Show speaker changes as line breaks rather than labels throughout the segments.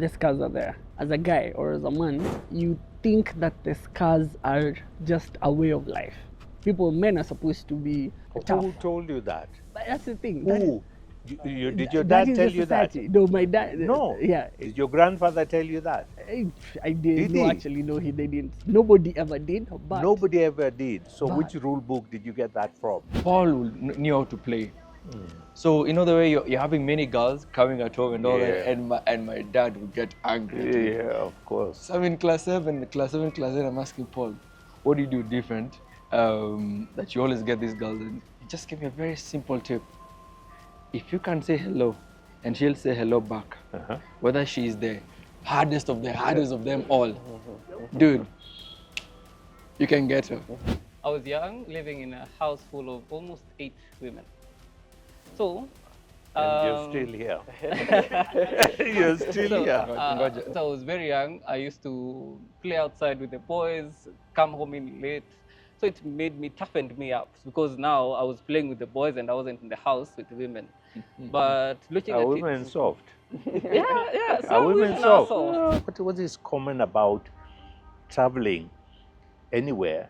the scars are there. As a guy or as a man, you think that the scars are just a way of life. Men are supposed to be tough.
Who told you that?
But that's the thing.
Who? Did your
That
dad
is
tell
the
you that?
society. No, my dad.
No.
Yeah.
Did your grandfather tell you that?
I did.
Did
No,
he?
actually, no, he didn't. Nobody ever did. But
Nobody ever did. So
But-
which rule book did you get that from?
Paul knew how to play. So you know the way you're having many girls coming at home and all that,
Yeah.
and my dad would get angry at me.
Yeah, of course.
So I'm in class 7, class 8, I'm asking Paul, what do you do different that you always get these girls? And he just gave me a very simple tip. If you can say hello and she'll say hello back, whether she's the hardest of them all, dude, you can get her.
I was young, living in a house full of almost 8 women. So,
And you're still here. You're still here.
so I was very young. I used to play outside with the boys, come home in late. So it made me, toughened me up because now I was playing with the boys and I wasn't in the house with the women. But looking
Are
at
women
it,
soft?
yeah,
Are
some
women
are
soft?
soft.
What is common about traveling anywhere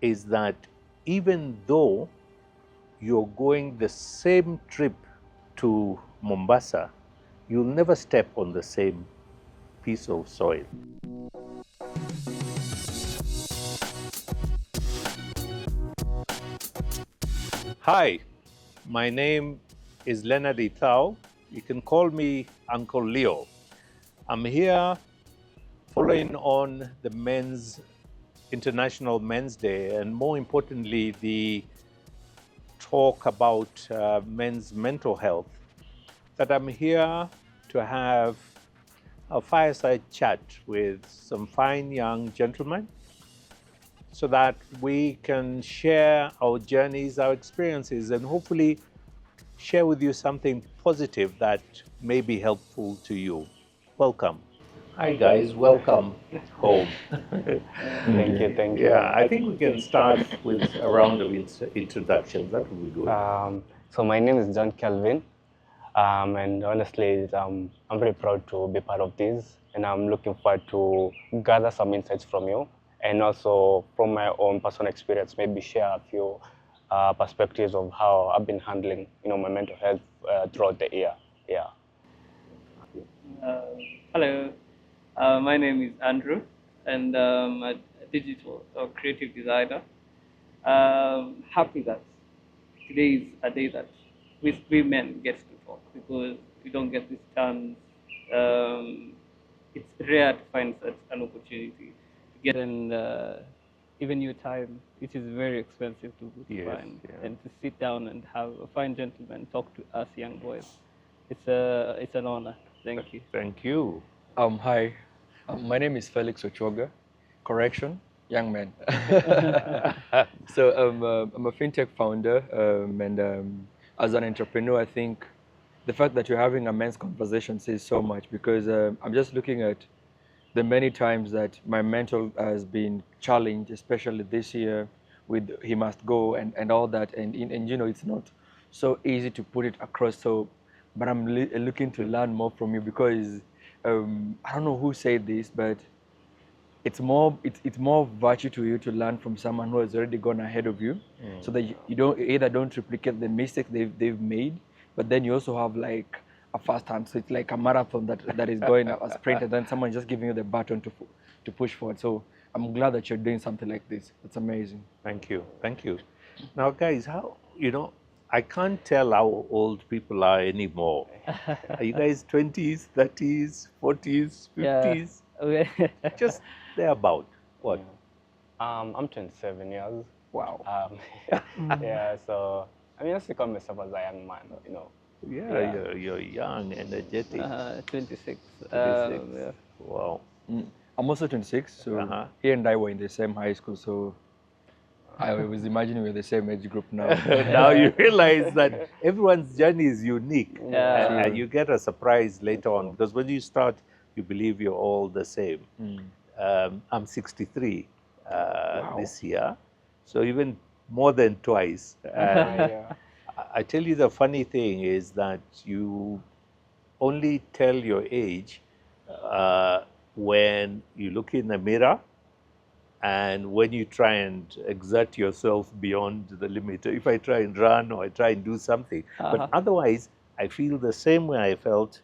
is that even though you're going the same trip to Mombasa, you'll never step on the same piece of soil. Hi, my name is Leonard. You can call me Uncle Leo. I'm here following on the International Men's Day, and more importantly, the talk about men's mental health, that I'm here to have a fireside chat with some fine young gentlemen so that we can share our journeys, our experiences, and hopefully share with you something positive that may be helpful to you. Welcome. Hi guys, welcome home.
Thank you.
Yeah, I think we can start with a round of introductions. That would be good.
So my name is John Kelvin, and honestly, I'm very proud to be part of this, and I'm looking forward to gather some insights from you, and also from my own personal experience, maybe share a few perspectives of how I've been handling, my mental health throughout the year. Yeah.
Hello, my name is Andrew, and I'm a digital or creative designer. Happy that today is a day that we men get to talk because we don't get this chance. It's rare to find such an opportunity to get, and even your time, which is very expensive to find, and to sit down and have a fine gentleman talk to us young boys. It's an honor. Thank you.
Thank you.
Hi, my name is Felix Ochoga. Correction, young man. So I'm a fintech founder, and as an entrepreneur, I think the fact that you're having a men's conversation says so much because I'm just looking at the many times that my mental has been challenged, especially this year with He Must Go and all that, and it's not so easy to put it across. So, but I'm looking to learn more from you because I don't know who said this, but it's more virtue to you to learn from someone who has already gone ahead of you, so that you don't replicate the mistakes they've made, but then you also have like a fast hand. So it's like a marathon that is going a sprint, and then someone just giving you the baton to push forward. So I'm glad that you're doing something like this. That's amazing.
Thank you. Thank you. Now, guys, I can't tell how old people are anymore. Are you guys 20s, 30s, 40s, 50s?
Yeah.
Just thereabout. What?
I'm 27 years.
Wow.
Yeah, so I mean, I still call myself as a young man,
Yeah. You're young, energetic.
26.
26.
Yeah.
Wow.
I'm also 26, so he and I were in the same high school, so I was imagining we're the same age group now.
Now you realize that everyone's journey is unique,
Yeah.
and you get a surprise later on, because when you start, you believe you're all the same. I'm 63 this year, so even more than twice. And I tell you, the funny thing is that you only tell your age when you look in the mirror and when you try and exert yourself beyond the limit. If I try and run or I try and do something, but otherwise, I feel the same way I felt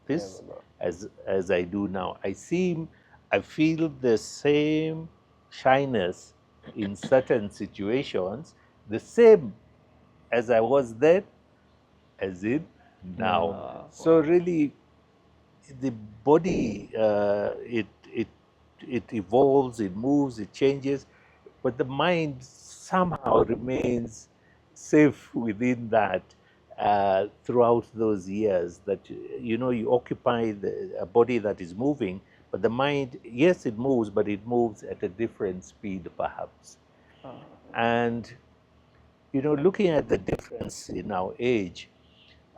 this as I do now. I feel the same shyness in certain situations, the same as I was then, as in now. So really, the body it evolves, it moves, it changes, but the mind somehow remains safe within that throughout those years. That you occupy a body that is moving, but the mind, yes, it moves, but it moves at a different speed, perhaps. And looking at the difference in our age,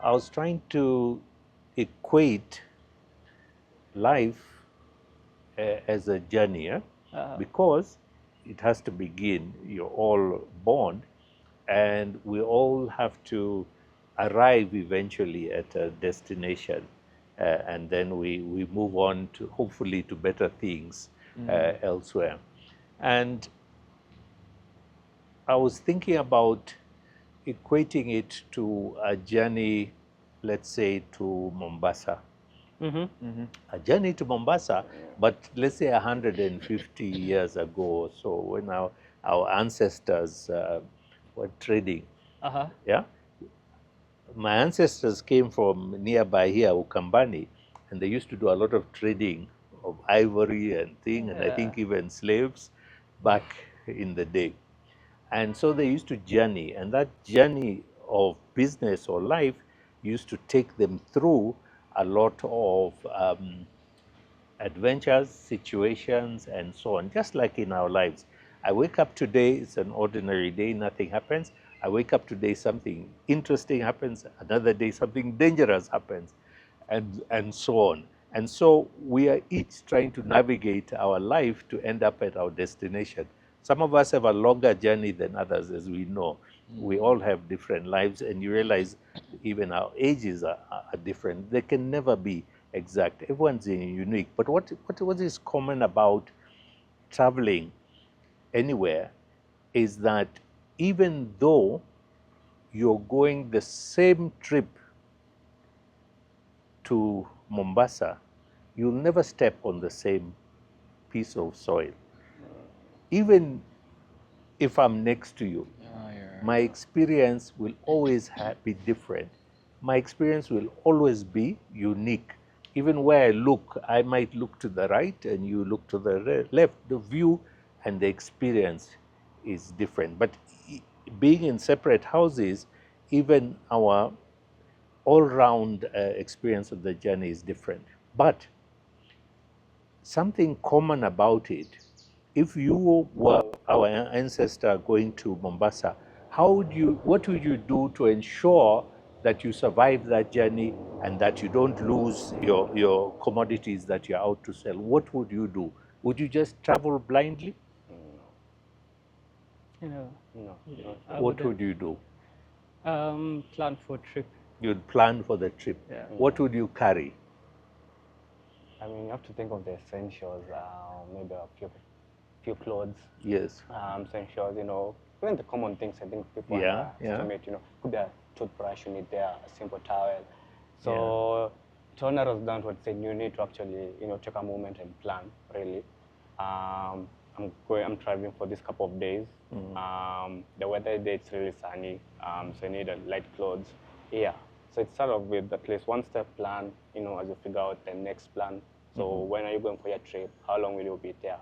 I was trying to equate life as a journey, because it has to begin. You're all born, and we all have to arrive eventually at a destination, and then we move on to hopefully to better things elsewhere. And I was thinking about equating it to a journey, let's say to Mombasa. A journey to Mombasa, but let's say 150 years ago, so when our ancestors were trading. Yeah, my ancestors came from nearby here, Ukambani, and they used to do a lot of trading of ivory and thing, and I think even slaves back in the day. And so they used to journey, and that journey of business or life used to take them through a lot of adventures, situations, and so on, just like in our lives. I wake up today, it's an ordinary day, nothing happens. I wake up today, something interesting happens. Another day, something dangerous happens, and so on. And so we are each trying to navigate our life to end up at our destination. Some of us have a longer journey than others, as we know. We all have different lives, and you realize even our ages are different. They can never be exact. Everyone's unique. But what is common about traveling anywhere is that even though you're going the same trip to Mombasa, you'll never step on the same piece of soil. Even if I'm next to you, my experience will always be different. My experience will always be unique. Even where I look, I might look to the right and you look to the left. The view and the experience is different. But being in separate houses, even our all-round experience of the journey is different. But something common about it, if you were our ancestor going to Mombasa, what would you do to ensure that you survive that journey and that you don't lose your commodities that you're out to sell? What would you do? Would you just travel blindly?
No.
What would you do?
Plan for trip.
You'd plan for the trip.
Yeah.
What would you carry?
I mean, you have to think of the essentials, maybe a few clothes.
Yes.
Essentials, even the common things I think people underestimate, could be a toothbrush, you need there, a simple towel. So to narrow us down to what I said, you need to actually, take a moment and plan, really. I'm traveling for this couple of days. The weather today it's really sunny, so you need light clothes. Yeah. So it starts off with at least one step plan, as you figure out the next plan. So when are you going for your trip? How long will you be there?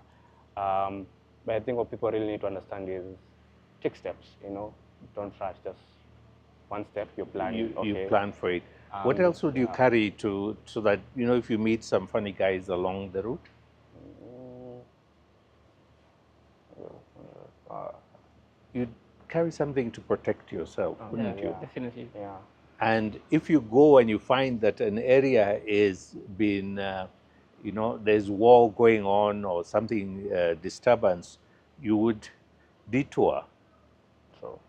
But I think what people really need to understand is take steps, don't rush, just one step, you plan.
You plan for it. What else would you carry so that, if you meet some funny guys along the route? You'd carry something to protect yourself, wouldn't you?
Definitely.
Yeah.
And if you go and you find that an area is being, there's war going on or something, disturbance, you would detour. So,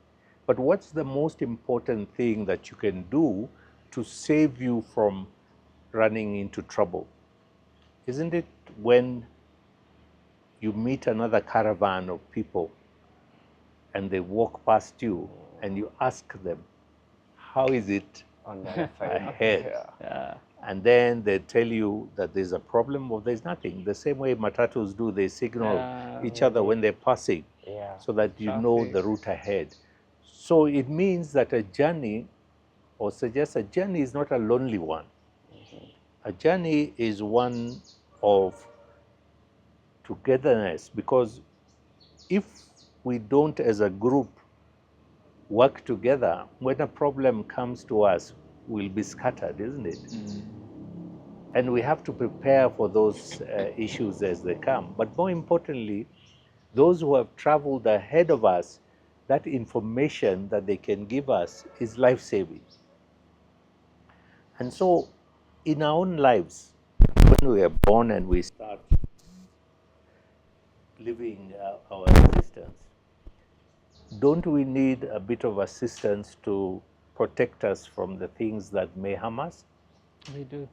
but what's the most important thing that you can do to save you from running into trouble? Isn't it when you meet another caravan of people and they walk past you and you ask them, how is it
On the other side.
ahead?
Yeah.
Yeah.
And then they tell you that there's a problem or there's nothing. The same way matatus do, they signal
Yeah,
each other
really.
when they're passing
Yeah.
so that you know
Traffic.
the route ahead. So it means that a journey, or suggests a journey is not a lonely one. A journey is one of togetherness, because if we don't as a group work together, when a problem comes to us, we'll be scattered, isn't it? And we have to prepare for those issues as they come. But more importantly, those who have traveled ahead of us, that information that they can give us is life-saving. And so in our own lives, when we are born and we start living our existence, don't we need a bit of assistance to protect us from the things that may harm us?
We do.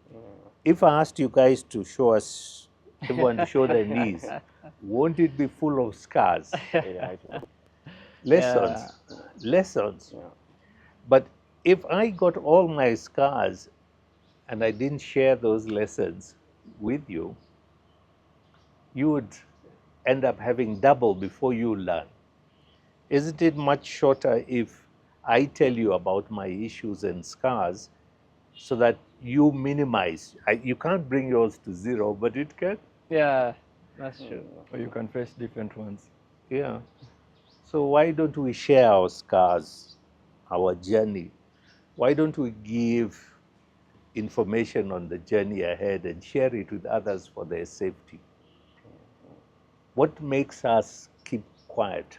If I asked you guys to show us, everyone to show their knees, won't it be full of scars?
Yeah, it was.
Lessons, lessons.
Yeah.
But if I got all my scars and I didn't share those lessons with you, you would end up having double before you learn. Isn't it much shorter if I tell you about my issues and scars so that you minimize? You can't bring yours to zero, but it can.
Yeah, that's true.
Or you can face different ones.
Yeah. So why don't we share our scars, our journey? Why don't we give information on the journey ahead and share it with others for their safety? What makes us keep quiet?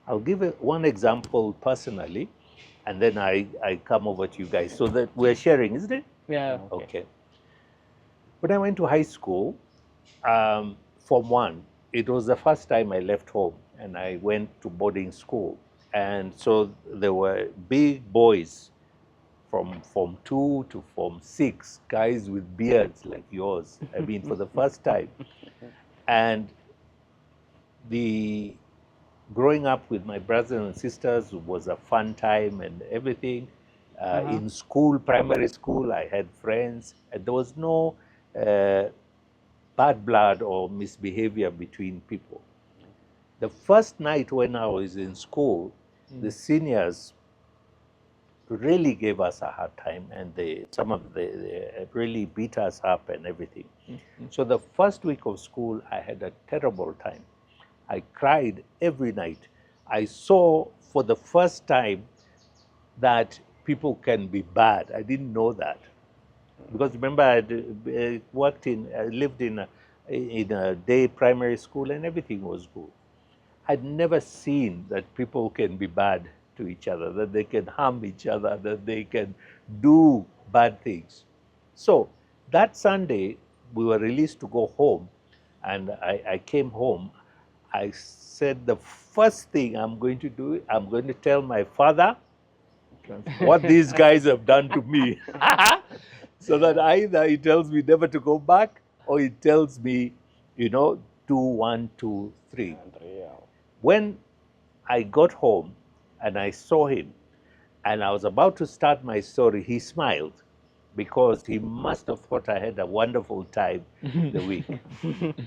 I'll give one example personally, and then I come over to you guys so that we're sharing, isn't it?
Yeah.
Okay. When I went to high school, Form 1, it was the first time I left home and I went to boarding school. And so there were big boys from Form 2 to Form 6, guys with beards like yours, I mean, for the first time. And the growing up with my brothers and sisters was a fun time and everything. In school, primary school, I had friends, and there was no bad blood or misbehavior between people. The first night when I was in school, the seniors really gave us a hard time, and they really beat us up and everything. So the first week of school, I had a terrible time. I cried every night. I saw for the first time that people can be bad. I didn't know that. Because remember, I lived in a day primary school and everything was good. I'd never seen that people can be bad to each other, that they can harm each other, that they can do bad things. So that Sunday, we were released to go home, and I came home. I said, the first thing I'm going to do, I'm going to tell my father what these guys have done to me. So that either he tells me never to go back, or he tells me, do 1, 2, 3.
Yeah.
When I got home and I saw him and I was about to start my story, he smiled because he must have thought I had a wonderful time the week.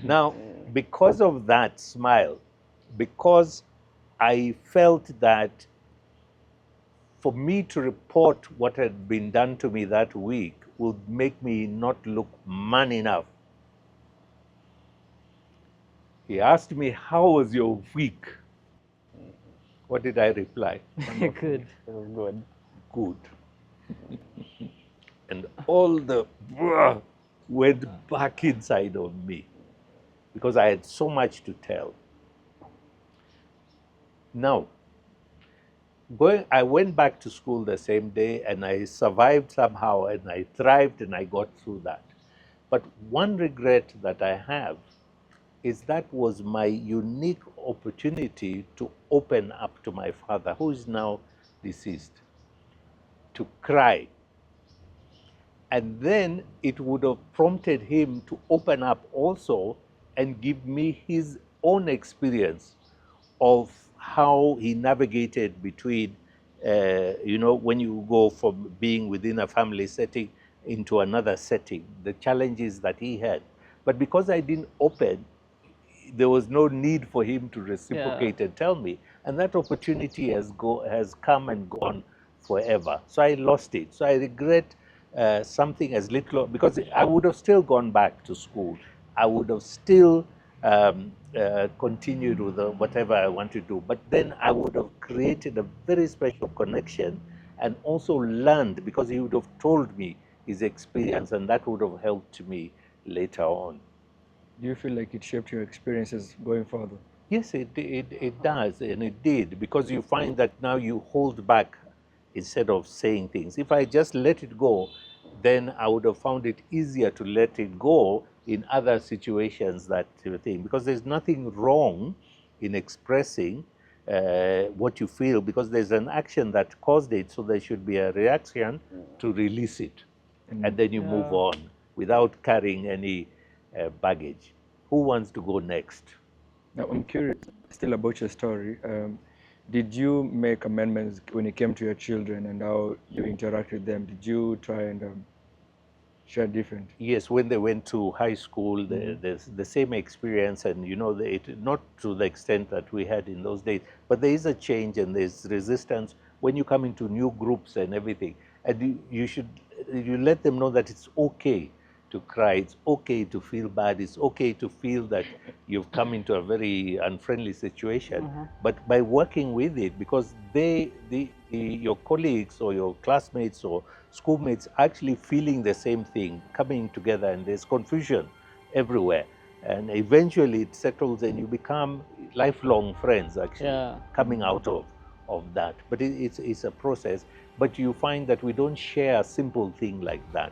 Now, because of that smile, because I felt that for me to report what had been done to me that week would make me not look man enough. He asked me, how was your week? What did I reply?
Good.
It was good.
Good. And all the went back inside of me because I had so much to tell. Now, I went back to school the same day and I survived somehow and I thrived and I got through that. But one regret that I have is that was my unique opportunity to open up to my father, who is now deceased, to cry. And then it would have prompted him to open up also and give me his own experience of how he navigated between, when you go from being within a family setting into another setting, the challenges that he had. But because I didn't open, there was no need for him to reciprocate and tell me. And that opportunity has come and gone forever. So I lost it. So I regret something as little, because I would have still gone back to school. I would have still continued with whatever I want to do. But then I would have created a very special connection and also learned, because he would have told me his experience, and that would have helped me later on.
Do you feel like it shaped your experiences going further?
Yes, it does, and it did, because you find that now you hold back instead of saying things. If I just let it go, then I would have found it easier to let it go in other situations, that thing, because there's nothing wrong in expressing what you feel, because there's an action that caused it, so there should be a reaction to release it, and then you move on without carrying any baggage. Who wants to go next?
Now, I'm curious still about your story. Did you make amendments when it came to your children and how you interact with them? Did you try and share different?
Yes, when they went to high school, there's the same experience, and not to the extent that we had in those days, but there is a change and there's resistance when you come into new groups and everything. And you let them know that it's okay to cry, it's okay to feel bad, it's okay to feel that you've come into a very unfriendly situation. But by working with it, because your colleagues or your classmates or schoolmates actually feeling the same thing, coming together, and there's confusion everywhere. And eventually it settles and you become lifelong friends, actually, coming out of that. But it's a process. But you find that we don't share a simple thing like that.